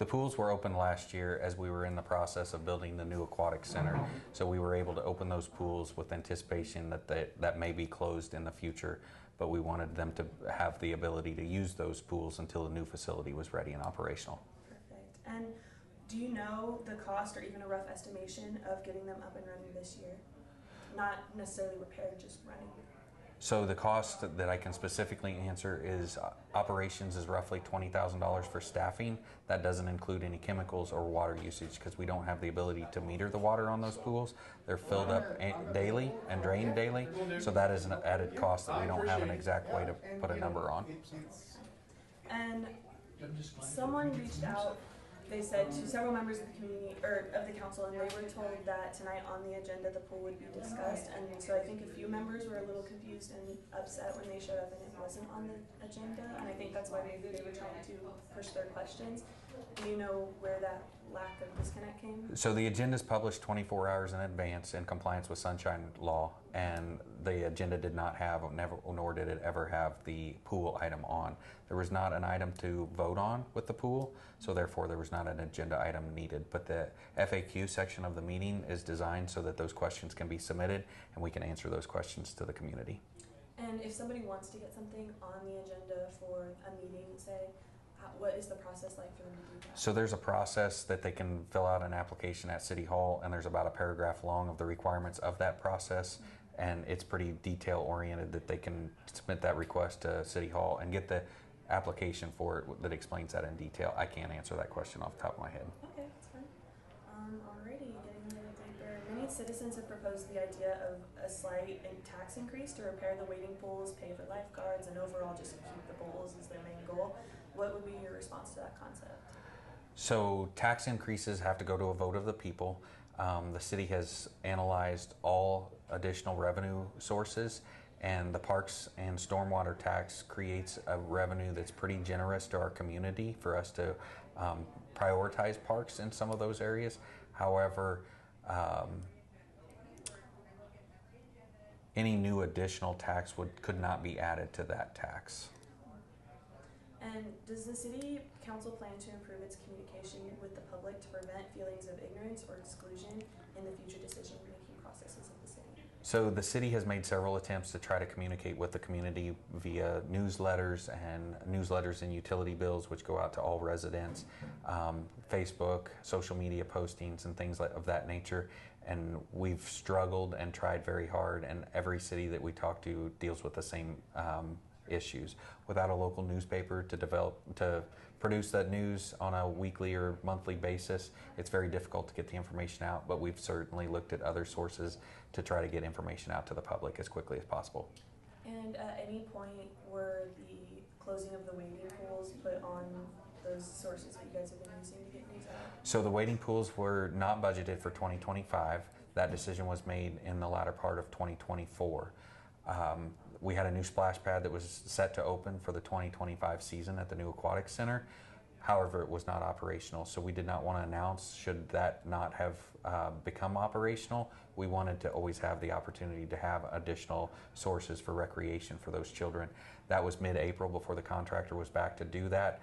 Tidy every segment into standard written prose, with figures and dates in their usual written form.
The pools were open last year as we were in the process of building the new aquatic center. So we were able to open those pools with anticipation that may be closed in the future, but we wanted them to have the ability to use those pools until the new facility was ready and operational. Perfect. And do you know the cost or even a rough estimation of getting them up and running this year? Not necessarily repaired, just running. So the cost that I can specifically answer is operations is roughly $20,000 for staffing. That doesn't include any chemicals or water usage because we don't have the ability to meter the water on those pools. They're filled up daily and drained daily. So that is an added cost that we don't have an exact way to put a number on. And someone reached out, they said, to several members of the community or of the council, and they were told that tonight on the agenda the pool would be discussed. And so I think a few members were a little confused and upset when they showed up and it wasn't on the agenda. And I think that's why maybe they were trying to push their questions. Do you know where that lack of disconnect came? So the agenda is published 24 hours in advance in compliance with Sunshine Law, and the agenda did not have, nor did it ever have the pool item on. There was not an item to vote on with the pool, so therefore there was not an agenda item needed. But the FAQ section of the meeting is designed so that those questions can be submitted and we can answer those questions to the community. And if somebody wants to get something on the agenda for a meeting, say, what is the process like for them to do that? So there's a process that they can fill out an application at City Hall, and there's about a paragraph long of the requirements of that process, and it's pretty detail oriented that they can submit that request to City Hall and get the application for it that explains that in detail. I can't answer that question off the top of my head. Okay, that's fine. Alrighty, getting a little deeper. Many citizens have proposed the idea of a slight tax increase to repair the wading pools, pay for lifeguards, and overall just keep the pools as their main goal. What would be your response to that concept? So tax increases have to go to a vote of the people. The city has analyzed all additional revenue sources, and the parks and stormwater tax creates a revenue that's pretty generous to our community for us to prioritize parks in some of those areas. However, any new additional tax could not be added to that tax. And does the city council plan to improve its communication with the public to prevent feelings of ignorance or exclusion in the future decision-making processes of the city? So the city has made several attempts to try to communicate with the community via newsletters and utility bills, which go out to all residents, Facebook, social media postings, and things of that nature. And we've struggled and tried very hard, and every city that we talk to deals with the same issues. Without a local newspaper to produce that news on a weekly or monthly basis, it's very difficult to get the information out, but we've certainly looked at other sources to try to get information out to the public as quickly as possible. And at any point were the closing of the wading pools put on those sources that you guys have been using to get news out? So the wading pools were not budgeted for 2025. That decision was made in the latter part of 2024. We had a new splash pad that was set to open for the 2025 season at the new aquatic center. However, it was not operational, so we did not want to announce should that not have become operational. We wanted to always have the opportunity to have additional sources for recreation for those children. That was mid-April before the contractor was back to do that.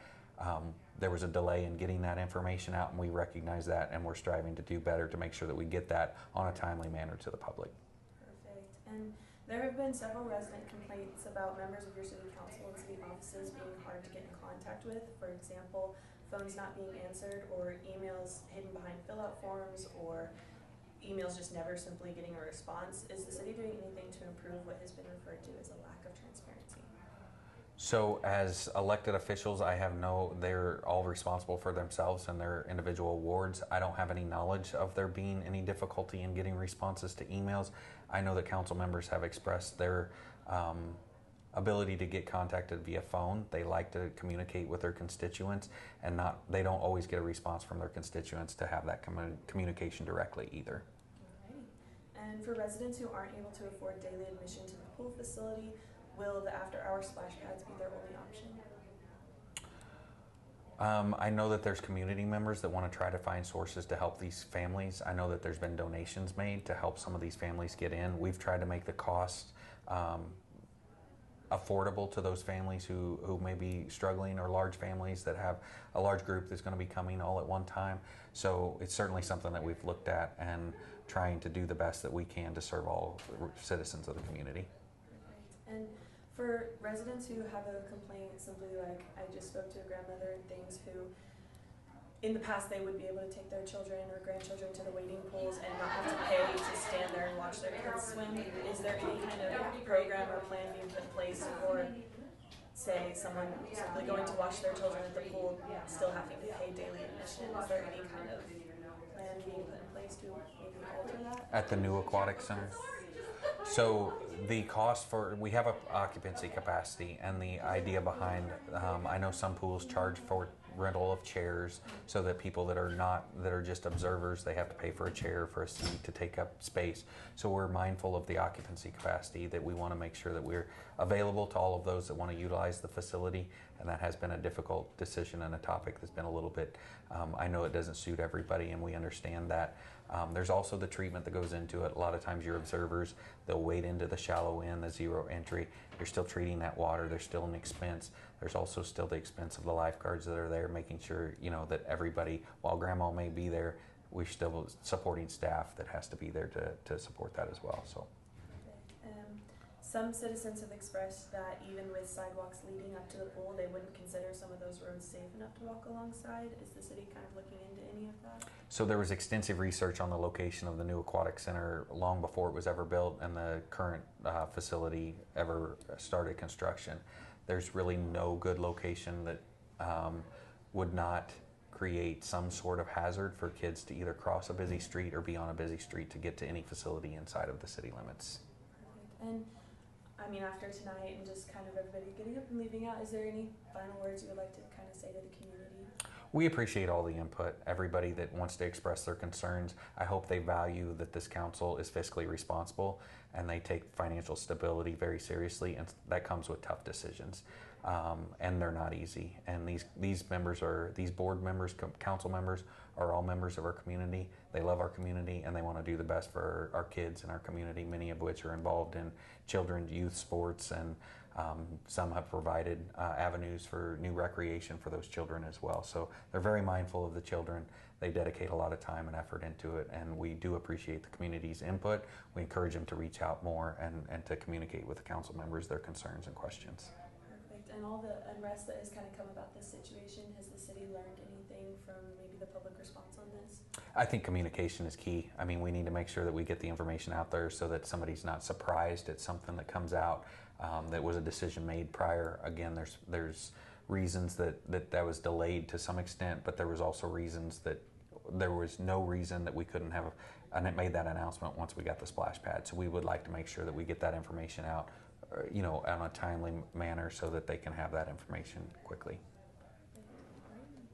There was a delay in getting that information out, and we recognize that, and we're striving to do better to make sure that we get that on a timely manner to the public. Perfect. And there have been several resident complaints about members of your city council and city offices being hard to get in contact with. For example, phones not being answered, or emails hidden behind fill-out forms, or emails just never simply getting a response. Is the city doing anything to improve what has been referred to as a lack of transparency? So as elected officials, they're all responsible for themselves and their individual wards. I don't have any knowledge of there being any difficulty in getting responses to emails. I know that council members have expressed their ability to get contacted via phone. They like to communicate with their constituents, and they don't always get a response from their constituents to have that communication directly either. Alrighty. And for residents who aren't able to afford daily admission to the pool facility, will the after-hour splash pads be their only option? I know that there's community members that want to try to find sources to help these families. I know that there's been donations made to help some of these families get in. We've tried to make the cost affordable to those families who may be struggling, or large families that have a large group that's going to be coming all at one time. So it's certainly something that we've looked at and trying to do the best that we can to serve all citizens of the community. And for residents who have a complaint, simply like I just spoke to a grandmother and things, who in the past they would be able to take their children or grandchildren to the wading pools and not have to pay to stand there and watch their kids swim. Is there any kind of program or plan being put in place for, say, someone simply going to watch their children at the pool still having to pay daily admission? Is there any kind of plan being put in place to maybe alter that? At the new aquatic center? So the cost we have a occupancy capacity, and the idea behind, I know some pools charge for rental of chairs, so that people that are just observers, they have to pay for a chair, for a seat to take up space. So we're mindful of the occupancy capacity, that we want to make sure that we're available to all of those that want to utilize the facility, and that has been a difficult decision and a topic that's been a little bit, I know it doesn't suit everybody, and we understand that. There's also the treatment that goes into it. A lot of times your observers, they'll wade into the shallow end, the zero entry. You're still treating that water. There's still an expense. There's also still the expense of the lifeguards that are there, making sure, that everybody, while grandma may be there, we're still supporting staff that has to be there to support that as well. So. Some citizens have expressed that even with sidewalks leading up to the pool, they wouldn't consider some of those roads safe enough to walk alongside. Is the city kind of looking into any of that? So there was extensive research on the location of the new aquatic center long before it was ever built and the current facility ever started construction. There's really no good location that would not create some sort of hazard for kids to either cross a busy street or be on a busy street to get to any facility inside of the city limits. Perfect. And I mean, after tonight and just kind of everybody getting up and leaving out, is there any final words you would like to kind of say to the community? We appreciate all the input, everybody that wants to express their concerns. I hope they value that this council is fiscally responsible and they take financial stability very seriously, and that comes with tough decisions. And they're not easy. And these board members, council members, are all members of our community. They love our community and they want to do the best for our kids in our community, many of which are involved in children's youth sports, and some have provided avenues for new recreation for those children as well. So they're very mindful of the children. They dedicate a lot of time and effort into it, and we do appreciate the community's input. We encourage them to reach out more and to communicate with the council members their concerns and questions. Perfect. And all the unrest that has kind of come about this situation, has the city learned anything from maybe the public response on this? I think communication is key. I mean, we need to make sure that we get the information out there so that somebody's not surprised at something that comes out that was a decision made prior. Again, there's reasons that was delayed to some extent, but there was also reasons that there was no reason that we couldn't have, and it made that announcement once we got the splash pad. So we would like to make sure that we get that information out, on a timely manner so that they can have that information quickly.